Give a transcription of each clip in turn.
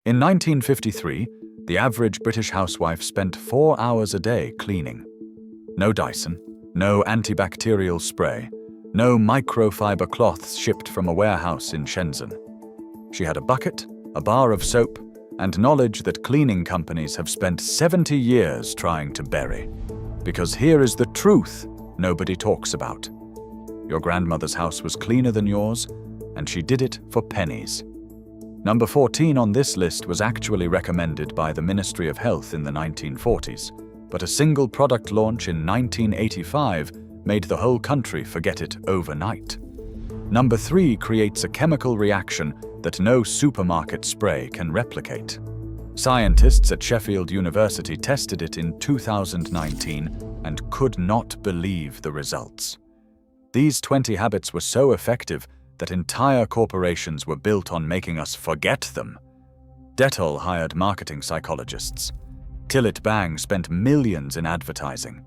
In 1953, the average British housewife spent 4 hours a day cleaning. No Dyson, no antibacterial spray, no microfiber cloths shipped from a warehouse in Shenzhen. She had a bucket, a bar of soap, and knowledge that cleaning companies have spent 70 years trying to bury. Because here is the truth nobody talks about. Your grandmother's house was cleaner than yours, and she did it for pennies. Number 14 on this list was actually recommended by the Ministry of Health in the 1940s, but a single product launch in 1985 made the whole country forget it overnight. Number 3 creates a chemical reaction that no supermarket spray can replicate. Scientists at Sheffield University tested it in 2019 and could not believe the results. These 20 habits were so effective that entire corporations were built on making us forget them. Dettol hired marketing psychologists. Tillit Bang spent millions in advertising.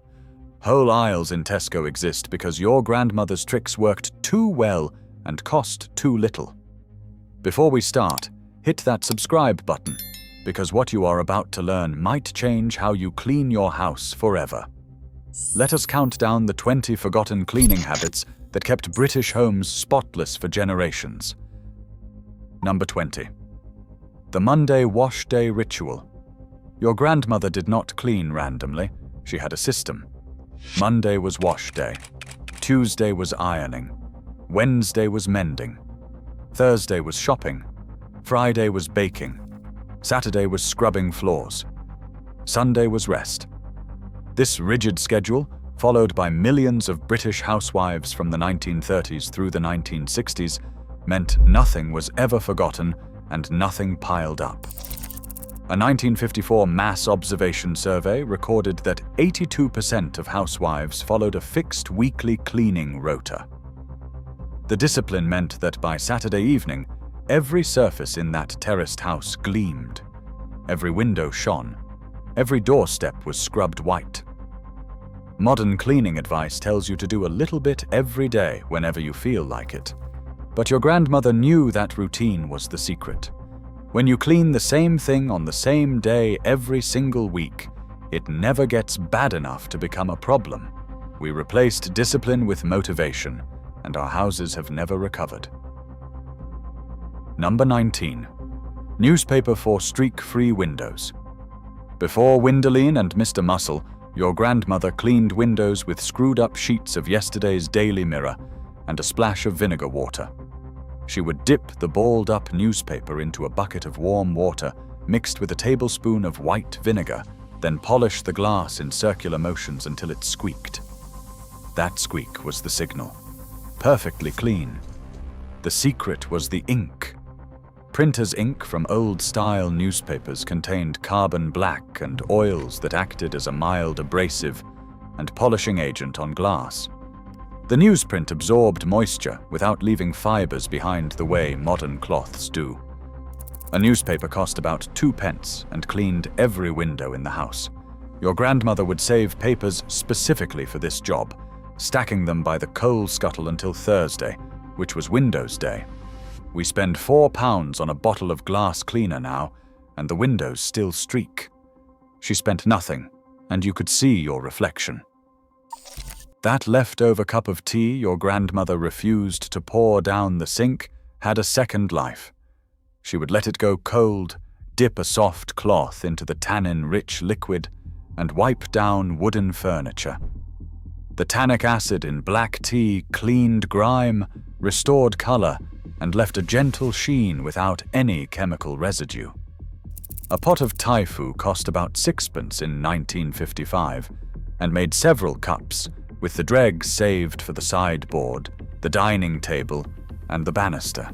Whole aisles in Tesco exist because your grandmother's tricks worked too well and cost too little. Before we start, hit that subscribe button, because what you are about to learn might change how you clean your house forever. Let us count down the 20 forgotten cleaning habits that kept British homes spotless for generations. Number 20. The Monday wash day ritual. Your grandmother did not clean randomly, she had a system. Monday was wash day. Tuesday was ironing. Wednesday was mending. Thursday was shopping. Friday was baking. Saturday was scrubbing floors. Sunday was rest. This rigid schedule, followed by millions of British housewives from the 1930s through the 1960s, meant nothing was ever forgotten and nothing piled up. A 1954 mass observation survey recorded that 82% of housewives followed a fixed weekly cleaning rota. The discipline meant that by Saturday evening, every surface in that terraced house gleamed. Every window shone. Every doorstep was scrubbed white. Modern cleaning advice tells you to do a little bit every day whenever you feel like it. But your grandmother knew that routine was the secret. When you clean the same thing on the same day every single week, it never gets bad enough to become a problem. We replaced discipline with motivation, and our houses have never recovered. Number 19. Newspaper for streak-free windows. Before Windoline and Mr. Muscle, your grandmother cleaned windows with screwed-up sheets of yesterday's Daily Mirror and a splash of vinegar water. She would dip the balled-up newspaper into a bucket of warm water mixed with a tablespoon of white vinegar, then polish the glass in circular motions until it squeaked. That squeak was the signal. Perfectly clean. The secret was the ink. Printer's ink from old-style newspapers contained carbon black and oils that acted as a mild abrasive and polishing agent on glass. The newsprint absorbed moisture without leaving fibers behind the way modern cloths do. A newspaper cost about 2 pence and cleaned every window in the house. Your grandmother would save papers specifically for this job, stacking them by the coal scuttle until Thursday, which was Windows Day. We spend £4 on a bottle of glass cleaner now, and the windows still streak. She spent nothing, and you could see your reflection. That leftover cup of tea your grandmother refused to pour down the sink had a second life. She would let it go cold, dip a soft cloth into the tannin-rich liquid, and wipe down wooden furniture. The tannic acid in black tea cleaned grime, restored color, and left a gentle sheen without any chemical residue. A pot of Thai food cost about 6pence in 1955 and made several cups, with the dregs saved for the sideboard, the dining table, and the banister.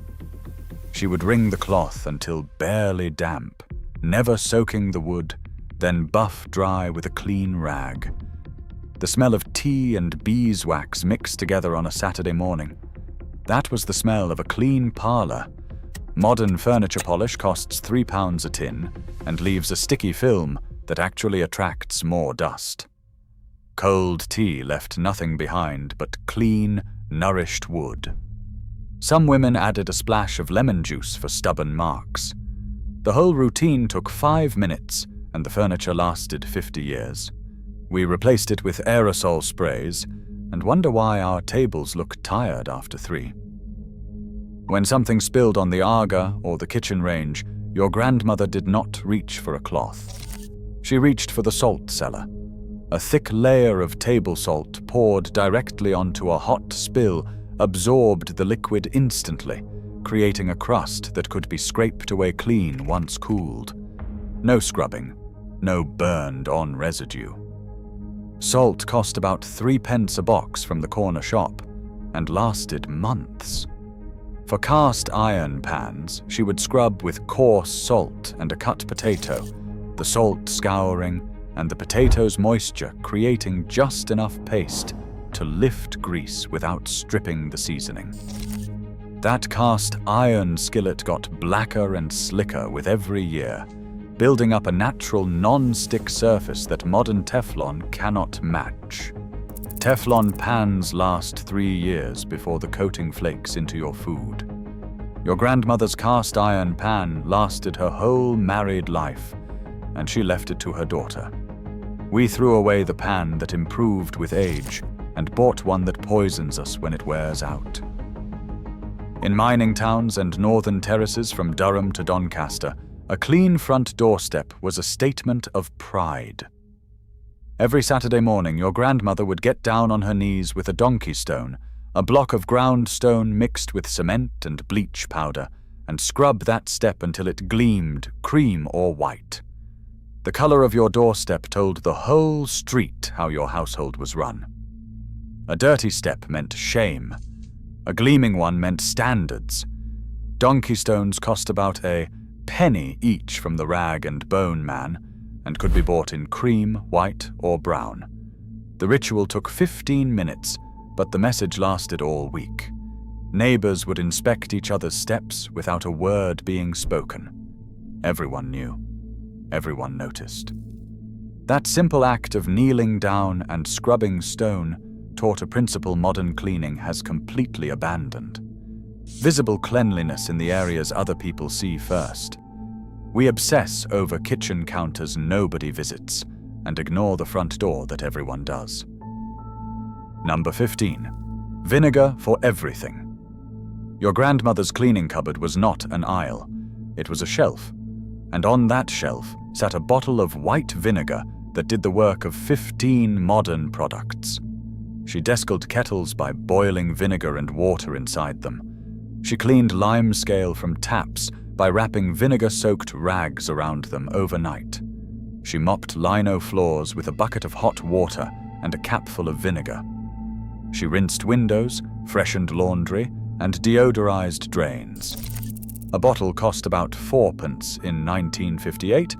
She would wring the cloth until barely damp, never soaking the wood, then buff dry with a clean rag. The smell of tea and beeswax mixed together on a Saturday morning. That was the smell of a clean parlor. Modern furniture polish costs £3 a tin and leaves a sticky film that actually attracts more dust. Cold tea left nothing behind but clean, nourished wood. Some women added a splash of lemon juice for stubborn marks. The whole routine took 5 minutes, and the furniture lasted 50 years. We replaced it with aerosol sprays, and wonder why our tables look tired after 3. When something spilled on the Aga or the kitchen range, your grandmother did not reach for a cloth. She reached for the salt cellar. A thick layer of table salt poured directly onto a hot spill absorbed the liquid instantly, creating a crust that could be scraped away clean once cooled. No scrubbing, no burned-on residue. Salt cost about 3 pence a box from the corner shop, and lasted months. For cast iron pans, she would scrub with coarse salt and a cut potato, the salt scouring and the potato's moisture creating just enough paste to lift grease without stripping the seasoning. That cast iron skillet got blacker and slicker with every year, building up a natural non-stick surface that modern Teflon cannot match. Teflon pans last 3 years before the coating flakes into your food. Your grandmother's cast iron pan lasted her whole married life, and she left it to her daughter. We threw away the pan that improved with age and bought one that poisons us when it wears out. In mining towns and northern terraces from Durham to Doncaster, a clean front doorstep was a statement of pride. Every Saturday morning, your grandmother would get down on her knees with a donkey stone, a block of ground stone mixed with cement and bleach powder, and scrub that step until it gleamed cream or white. The color of your doorstep told the whole street how your household was run. A dirty step meant shame. A gleaming one meant standards. Donkey stones cost about a penny each from the rag and bone man, and could be bought in cream, white, or brown. The ritual took 15 minutes, but the message lasted all week. Neighbors would inspect each other's steps without a word being spoken. Everyone knew. Everyone noticed. That simple act of kneeling down and scrubbing stone taught a principle modern cleaning has completely abandoned. Visible cleanliness in the areas other people see first. We obsess over kitchen counters nobody visits and ignore the front door that everyone does. Number 15. Vinegar for everything. Your grandmother's cleaning cupboard was not an aisle. It was a shelf, and on that shelf sat a bottle of white vinegar that did the work of 15 modern products. She descaled kettles by boiling vinegar and water inside them. She cleaned limescale from taps by wrapping vinegar-soaked rags around them overnight. She mopped lino floors with a bucket of hot water and a capful of vinegar. She rinsed windows, freshened laundry, and deodorized drains. A bottle cost about 4 pence in 1958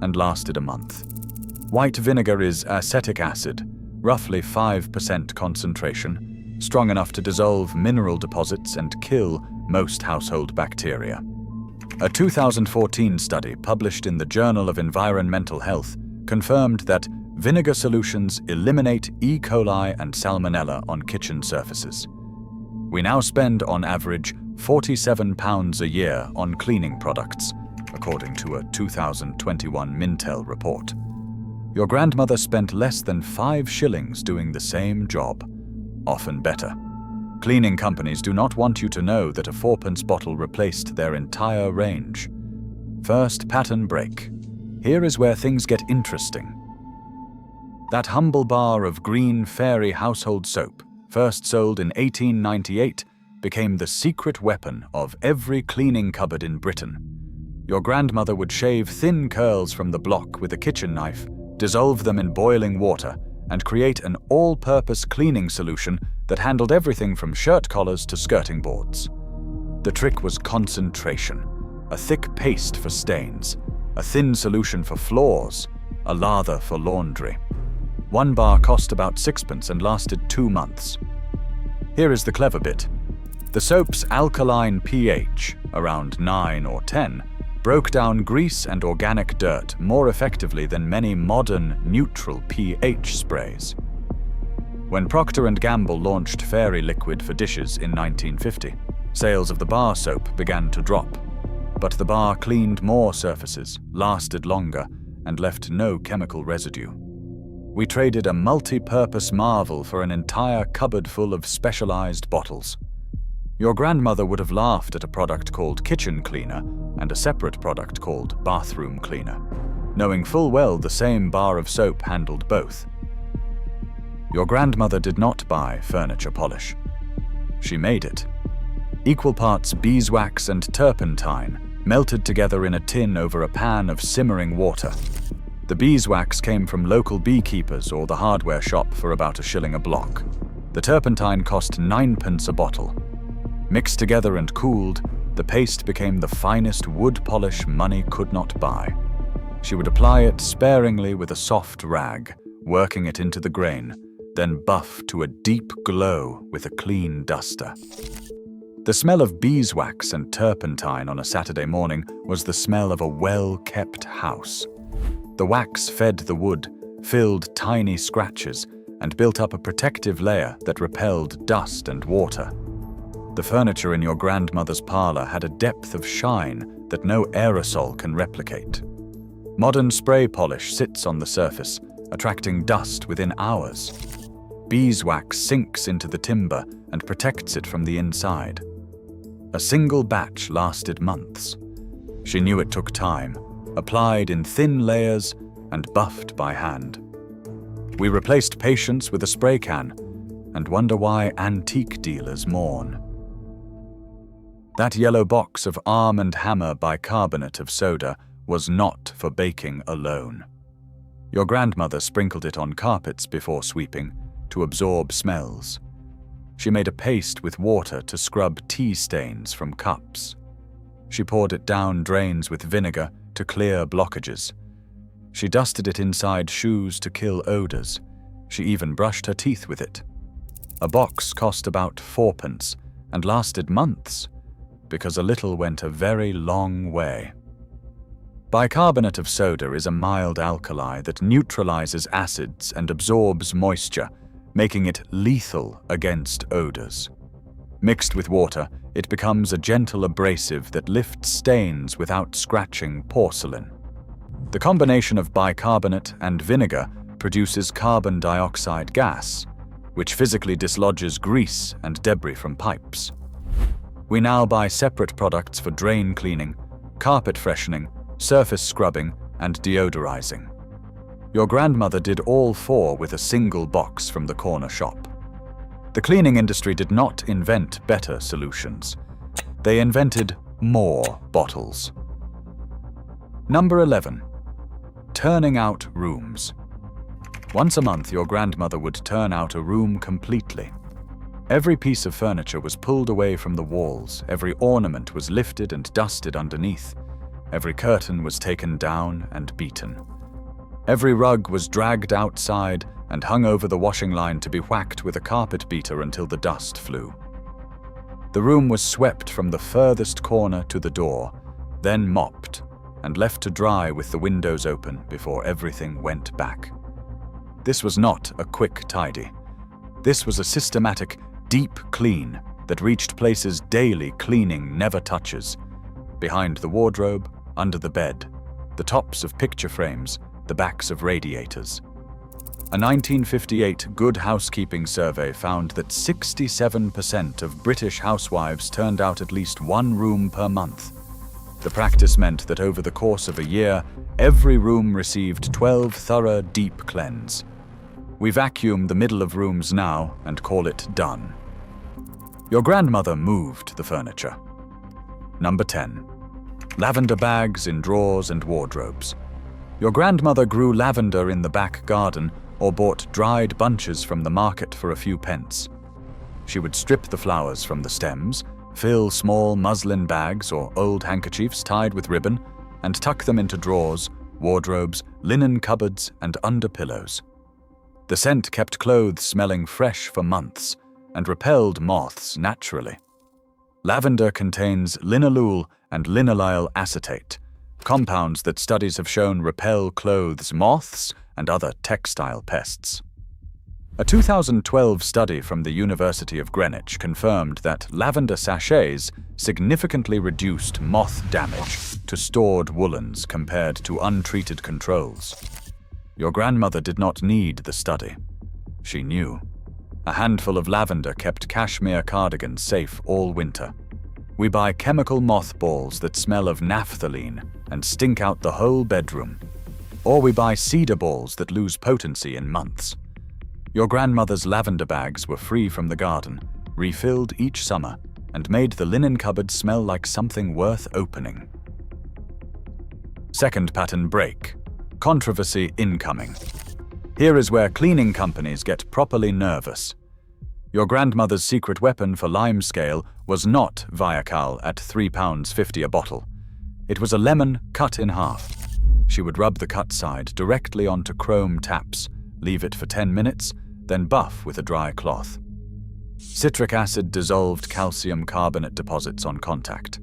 and lasted a month. White vinegar is acetic acid, roughly 5% concentration, strong enough to dissolve mineral deposits and kill most household bacteria. A 2014 study published in the Journal of Environmental Health confirmed that vinegar solutions eliminate E. coli and salmonella on kitchen surfaces. We now spend, on average, £47 a year on cleaning products, according to a 2021 Mintel report. Your grandmother spent less than 5 shillings doing the same job, often better. Cleaning companies do not want you to know that a 4-pence bottle replaced their entire range. First pattern break. Here is where things get interesting. That humble bar of green fairy household soap, first sold in 1898, became the secret weapon of every cleaning cupboard in Britain. Your grandmother would shave thin curls from the block with a kitchen knife, dissolve them in boiling water, and create an all-purpose cleaning solution that handled everything from shirt collars to skirting boards. The trick was concentration, a thick paste for stains, a thin solution for floors, a lather for laundry. 1 bar cost about 6 pence and lasted 2 months. Here is the clever bit. The soap's alkaline pH, around 9 or 10, broke down grease and organic dirt more effectively than many modern neutral pH sprays. When Procter & Gamble launched Fairy Liquid for dishes in 1950, sales of the bar soap began to drop. But the bar cleaned more surfaces, lasted longer, and left no chemical residue. We traded a multi-purpose marvel for an entire cupboard full of specialized bottles. Your grandmother would have laughed at a product called kitchen cleaner and a separate product called bathroom cleaner, knowing full well the same bar of soap handled both. Your grandmother did not buy furniture polish. She made it. Equal parts beeswax and turpentine melted together in a tin over a pan of simmering water. The beeswax came from local beekeepers or the hardware shop for about $1 a block. The turpentine cost 9p a bottle. Mixed together and cooled, the paste became the finest wood polish money could not buy. She would apply it sparingly with a soft rag, working it into the grain, then buff to a deep glow with a clean duster. The smell of beeswax and turpentine on a Saturday morning was the smell of a well-kept house. The wax fed the wood, filled tiny scratches, and built up a protective layer that repelled dust and water. The furniture in your grandmother's parlor had a depth of shine that no aerosol can replicate. Modern spray polish sits on the surface, attracting dust within hours. Beeswax sinks into the timber and protects it from the inside. A single batch lasted months. She knew it took time, applied in thin layers and buffed by hand. We replaced patience with a spray can and wonder why antique dealers mourn. That yellow box of Arm & Hammer bicarbonate of soda was not for baking alone. Your grandmother sprinkled it on carpets before sweeping to absorb smells. She made a paste with water to scrub tea stains from cups. She poured it down drains with vinegar to clear blockages. She dusted it inside shoes to kill odors. She even brushed her teeth with it. A box cost about 4p and lasted months, because a little went a very long way. Bicarbonate of soda is a mild alkali that neutralizes acids and absorbs moisture, making it lethal against odors. Mixed with water, it becomes a gentle abrasive that lifts stains without scratching porcelain. The combination of bicarbonate and vinegar produces carbon dioxide gas, which physically dislodges grease and debris from pipes. We now buy separate products for drain cleaning, carpet freshening, surface scrubbing, and deodorizing. Your grandmother did all four with a single box from the corner shop. The cleaning industry did not invent better solutions. They invented more bottles. Number 11. Turning out rooms. Once a month, your grandmother would turn out a room completely. Every piece of furniture was pulled away from the walls, every ornament was lifted and dusted underneath, every curtain was taken down and beaten. Every rug was dragged outside and hung over the washing line to be whacked with a carpet beater until the dust flew. The room was swept from the furthest corner to the door, then mopped, and left to dry with the windows open before everything went back. This was not a quick tidy. This was a systematic, deep clean that reached places daily cleaning never touches. Behind the wardrobe, under the bed, the tops of picture frames, the backs of radiators. A 1958 Good Housekeeping survey found that 67% of British housewives turned out at least one room per month. The practice meant that over the course of a year, every room received 12 thorough deep cleanse. We vacuum the middle of rooms now and call it done. Your grandmother moved the furniture. Number 10. Lavender bags in drawers and wardrobes. Your grandmother grew lavender in the back garden or bought dried bunches from the market for a few pence. She would strip the flowers from the stems, fill small muslin bags or old handkerchiefs tied with ribbon, and tuck them into drawers, wardrobes, linen cupboards, and under pillows. The scent kept clothes smelling fresh for months and repelled moths naturally. Lavender contains linalool and linolyl acetate, compounds that studies have shown repel clothes moths and other textile pests. A 2012 study from the University of Greenwich confirmed that lavender sachets significantly reduced moth damage to stored woolens compared to untreated controls. Your grandmother did not need the study. She knew. A handful of lavender kept cashmere cardigans safe all winter. We buy chemical mothballs that smell of naphthalene and stink out the whole bedroom. Or we buy cedar balls that lose potency in months. Your grandmother's lavender bags were free from the garden, refilled each summer, and made the linen cupboard smell like something worth opening. Second pattern break. Controversy incoming. Here is where cleaning companies get properly nervous. Your grandmother's secret weapon for limescale was not Vinegar at £3.50 a bottle. It was a lemon cut in half. She would rub the cut side directly onto chrome taps, leave it for 10 minutes, then buff with a dry cloth. Citric acid dissolved calcium carbonate deposits on contact.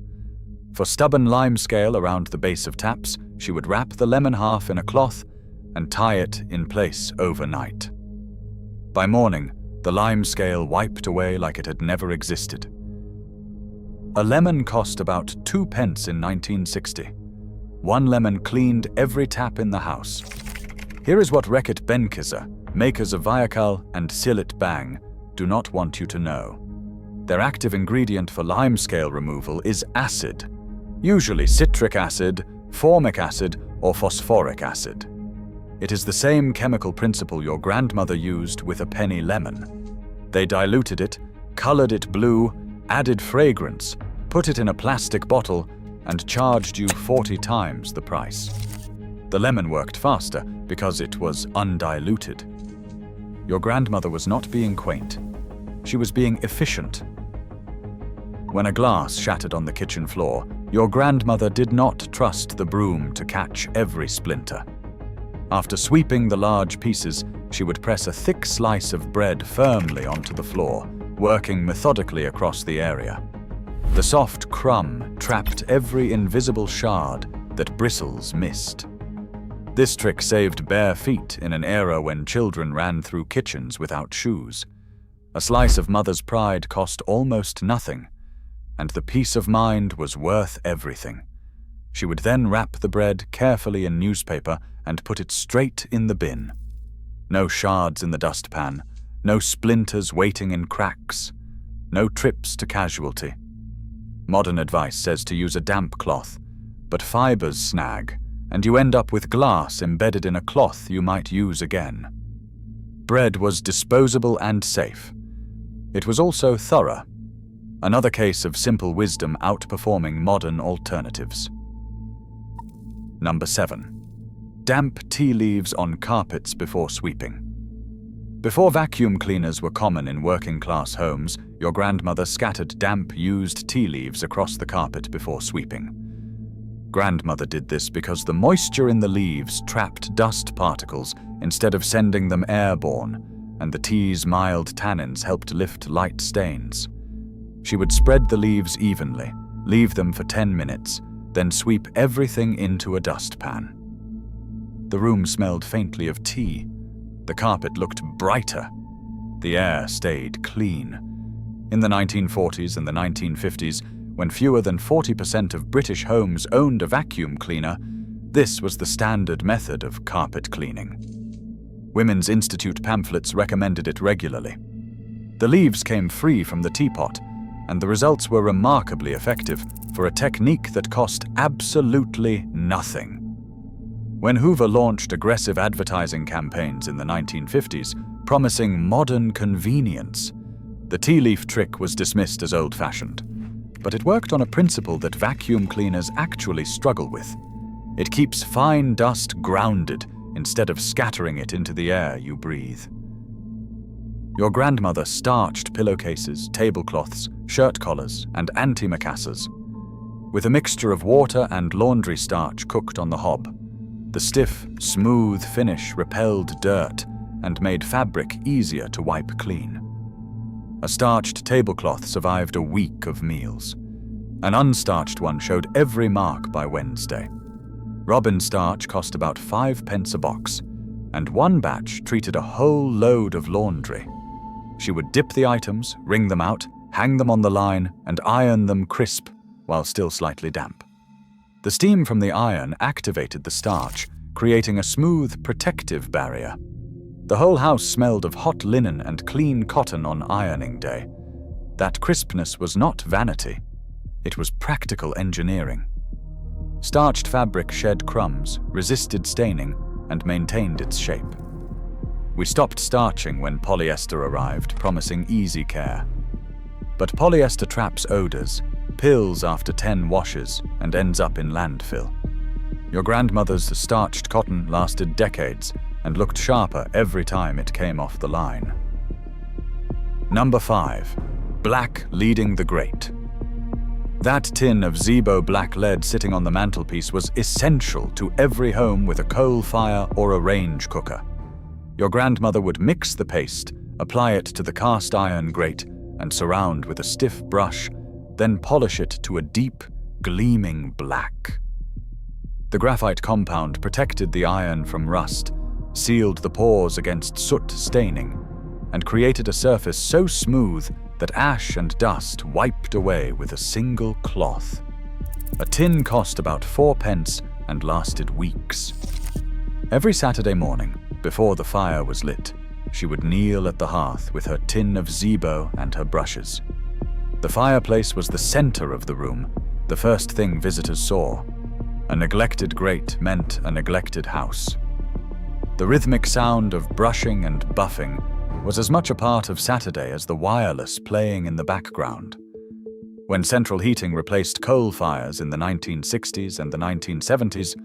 For stubborn limescale around the base of taps, she would wrap the lemon half in a cloth and tie it in place overnight. By morning, the limescale wiped away like it had never existed. A lemon cost about 2 pence in 1960. One lemon cleaned every tap in the house. Here is what Reckitt Benckiser, makers of Vinegar and Sillet Bang, do not want you to know. Their active ingredient for limescale removal is acid, usually citric acid, formic acid, or phosphoric acid. It is the same chemical principle your grandmother used with a penny lemon. They diluted it, colored it blue, added fragrance, put it in a plastic bottle, and charged you 40 times the price. The lemon worked faster because it was undiluted. Your grandmother was not being quaint. She was being efficient. When a glass shattered on the kitchen floor, your grandmother did not trust the broom to catch every splinter. After sweeping the large pieces, she would press a thick slice of bread firmly onto the floor, working methodically across the area. The soft crumb trapped every invisible shard that bristles missed. This trick saved bare feet in an era when children ran through kitchens without shoes. A slice of mother's pride cost almost nothing, and the peace of mind was worth everything. She would then wrap the bread carefully in newspaper and put it straight in the bin. No shards in the dustpan, no splinters waiting in cracks, no trips to casualty. Modern advice says to use a damp cloth, but fibers snag, and you end up with glass embedded in a cloth you might use again. Bread was disposable and safe. It was also thorough. Another case of simple wisdom outperforming modern alternatives. Number 7. Damp tea leaves on carpets before sweeping. Before vacuum cleaners were common in working-class homes, your grandmother scattered damp, used tea leaves across the carpet before sweeping. Grandmother did this because the moisture in the leaves trapped dust particles instead of sending them airborne, and the tea's mild tannins helped lift light stains. She would spread the leaves evenly, leave them for 10 minutes, then sweep everything into a dustpan. The room smelled faintly of tea. The carpet looked brighter. The air stayed clean. In the 1940s and the 1950s, when fewer than 40% of British homes owned a vacuum cleaner, this was the standard method of carpet cleaning. Women's Institute pamphlets recommended it regularly. The leaves came free from the teapot, and the results were remarkably effective for a technique that cost absolutely nothing. When Hoover launched aggressive advertising campaigns in the 1950s, promising modern convenience, the tea leaf trick was dismissed as old-fashioned. But it worked on a principle that vacuum cleaners actually struggle with. It keeps fine dust grounded instead of scattering it into the air you breathe. Your grandmother starched pillowcases, tablecloths, shirt collars, and antimacassars. With a mixture of water and laundry starch cooked on the hob, the stiff, smooth finish repelled dirt and made fabric easier to wipe clean. A starched tablecloth survived a week of meals. An unstarched one showed every mark by Wednesday. Robin starch cost about 5 pence a box, and one batch treated a whole load of laundry. She would dip the items, wring them out, hang them on the line, and iron them crisp while still slightly damp. The steam from the iron activated the starch, creating a smooth, protective barrier. The whole house smelled of hot linen and clean cotton on ironing day. That crispness was not vanity. It was practical engineering. Starched fabric shed crumbs, resisted staining, and maintained its shape. We stopped starching when polyester arrived, promising easy care. But polyester traps odors, pills after 10 washes, and ends up in landfill. Your grandmother's starched cotton lasted decades and looked sharper every time it came off the line. Number 5. Black leading the grate. That tin of Zebo black lead sitting on the mantelpiece was essential to every home with a coal fire or a range cooker. Your grandmother would mix the paste, apply it to the cast iron grate, and surround with a stiff brush, then polish it to a deep, gleaming black. The graphite compound protected the iron from rust, sealed the pores against soot staining, and created a surface so smooth that ash and dust wiped away with a single cloth. A tin cost about 4 pence and lasted weeks. Every Saturday morning, before the fire was lit, she would kneel at the hearth with her tin of Zebo and her brushes. The fireplace was the center of the room, the first thing visitors saw. A neglected grate meant a neglected house. The rhythmic sound of brushing and buffing was as much a part of Saturday as the wireless playing in the background. When central heating replaced coal fires in the 1960s and the 1970s,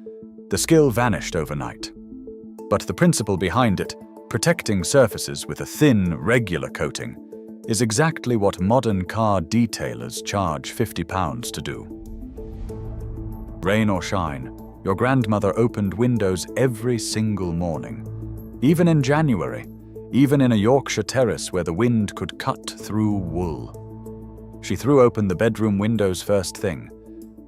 the skill vanished overnight. But the principle behind it, protecting surfaces with a thin, regular coating, is exactly what modern car detailers charge £50 to do. Rain or shine, your grandmother opened windows every single morning. Even in January, even in a Yorkshire terrace where the wind could cut through wool. She threw open the bedroom windows first thing.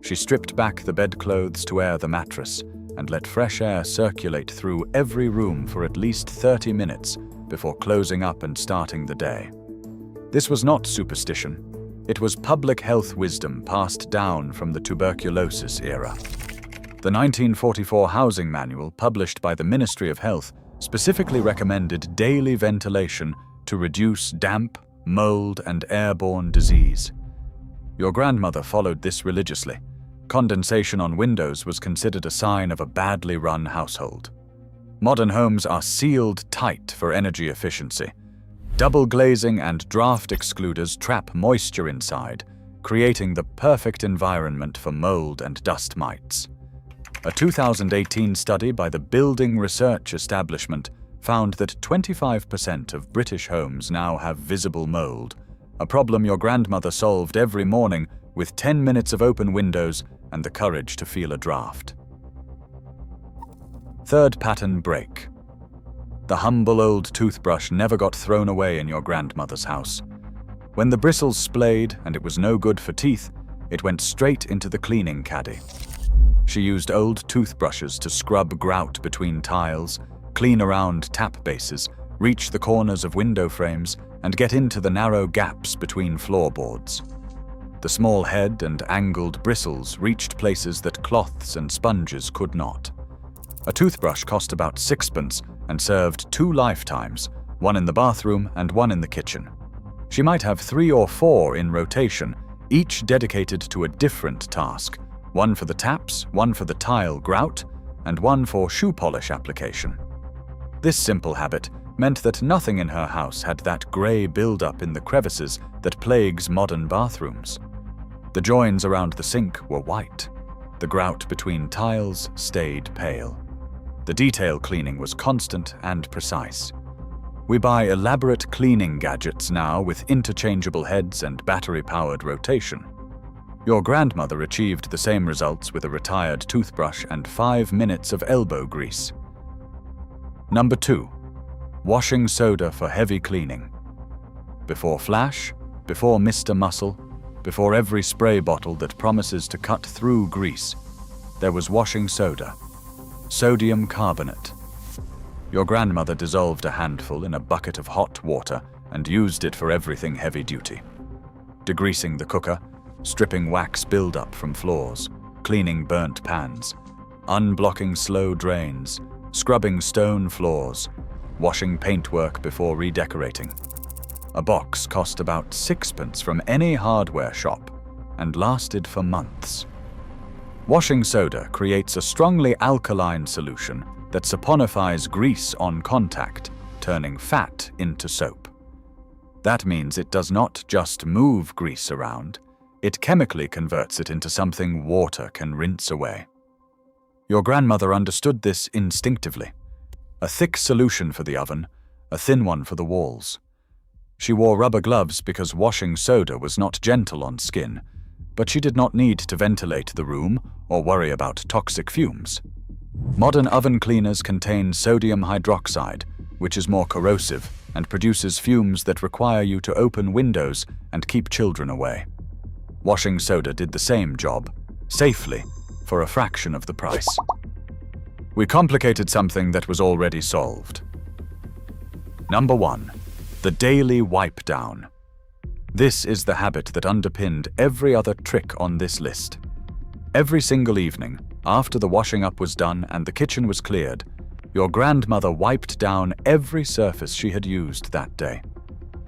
She stripped back the bedclothes to air the mattress and let fresh air circulate through every room for at least 30 minutes before closing up and starting the day. This was not superstition. It was public health wisdom passed down from the tuberculosis era. The 1944 Housing Manual, published by the Ministry of Health, specifically recommended daily ventilation to reduce damp, mold, and airborne disease. Your grandmother followed this religiously. Condensation on windows was considered a sign of a badly run household. Modern homes are sealed tight for energy efficiency. Double glazing and draft excluders trap moisture inside, creating the perfect environment for mold and dust mites. A 2018 study by the Building Research Establishment found that 25% of British homes now have visible mold, a problem your grandmother solved every morning with 10 minutes of open windows and the courage to feel a draft. Third pattern break. The humble old toothbrush never got thrown away in your grandmother's house. When the bristles splayed and it was no good for teeth, it went straight into the cleaning caddy. She used old toothbrushes to scrub grout between tiles, clean around tap bases, reach the corners of window frames, and get into the narrow gaps between floorboards. The small head and angled bristles reached places that cloths and sponges could not. A toothbrush cost about 6pence and served 2 lifetimes, one in the bathroom and one in the kitchen. She might have 3 or 4 in rotation, each dedicated to a different task, one for the taps, one for the tile grout, and one for shoe polish application. This simple habit meant that nothing in her house had that grey build-up in the crevices that plagues modern bathrooms. The joins around the sink were white. The grout between tiles stayed pale. The detail cleaning was constant and precise. We buy elaborate cleaning gadgets now with interchangeable heads and battery-powered rotation. Your grandmother achieved the same results with a retired toothbrush and 5 minutes of elbow grease. Number 2. Washing soda for heavy cleaning. Before Flash, before Mr. Muscle, before every spray bottle that promises to cut through grease, there was washing soda. Sodium carbonate. Your grandmother dissolved a handful in a bucket of hot water and used it for everything heavy duty. Degreasing the cooker, stripping wax buildup from floors, cleaning burnt pans, unblocking slow drains, scrubbing stone floors, washing paintwork before redecorating. A box cost about sixpence from any hardware shop and lasted for months. Washing soda creates a strongly alkaline solution that saponifies grease on contact, turning fat into soap. That means it does not just move grease around, it chemically converts it into something water can rinse away. Your grandmother understood this instinctively. A thick solution for the oven, a thin one for the walls. She wore rubber gloves because washing soda was not gentle on skin, but she did not need to ventilate the room or worry about toxic fumes. Modern oven cleaners contain sodium hydroxide, which is more corrosive and produces fumes that require you to open windows and keep children away. Washing soda did the same job, safely, for a fraction of the price. We complicated something that was already solved. Number 1. The daily wipe down. This is the habit that underpinned every other trick on this list. Every single evening, after the washing up was done and the kitchen was cleared, your grandmother wiped down every surface she had used that day.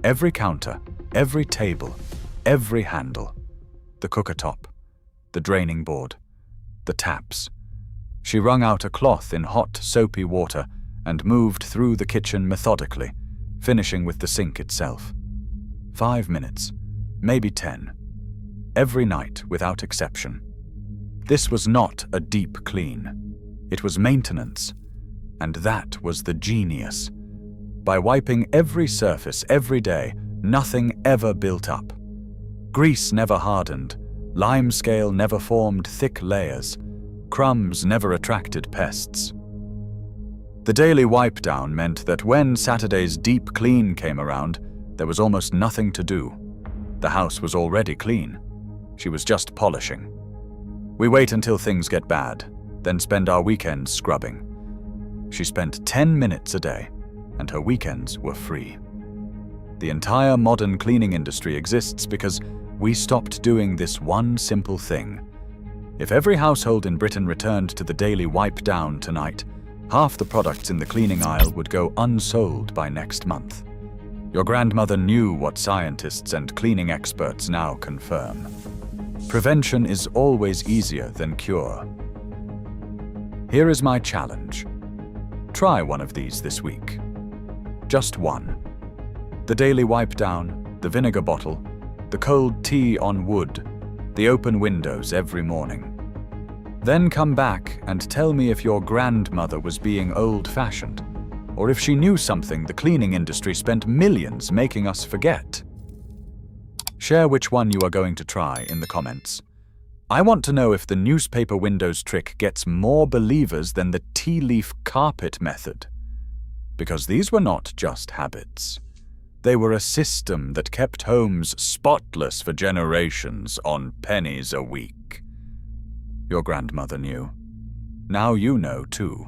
Every counter, every table, every handle. The cooker top, the draining board, the taps. She wrung out a cloth in hot, soapy water and moved through the kitchen methodically, finishing with the sink itself. 5 minutes, maybe 10. Every night without exception. This was not a deep clean. It was maintenance. And that was the genius. By wiping every surface every day, nothing ever built up. Grease never hardened, limescale never formed thick layers, crumbs never attracted pests. The daily wipe down meant that when Saturday's deep clean came around, there was almost nothing to do. The house was already clean. She was just polishing. We wait until things get bad, then spend our weekends scrubbing. She spent 10 minutes a day, and her weekends were free. The entire modern cleaning industry exists because we stopped doing this one simple thing. If every household in Britain returned to the daily wipe down tonight, half the products in the cleaning aisle would go unsold by next month. Your grandmother knew what scientists and cleaning experts now confirm. Prevention is always easier than cure. Here is my challenge. Try one of these this week. Just one. The daily wipe down, the vinegar bottle, the cold tea on wood, the open windows every morning. Then come back and tell me if your grandmother was being old-fashioned, or if she knew something the cleaning industry spent millions making us forget. Share which one you are going to try in the comments. I want to know if the newspaper windows trick gets more believers than the tea leaf carpet method. Because these were not just habits. They were a system that kept homes spotless for generations on pennies a week. Your grandmother knew. Now you know too.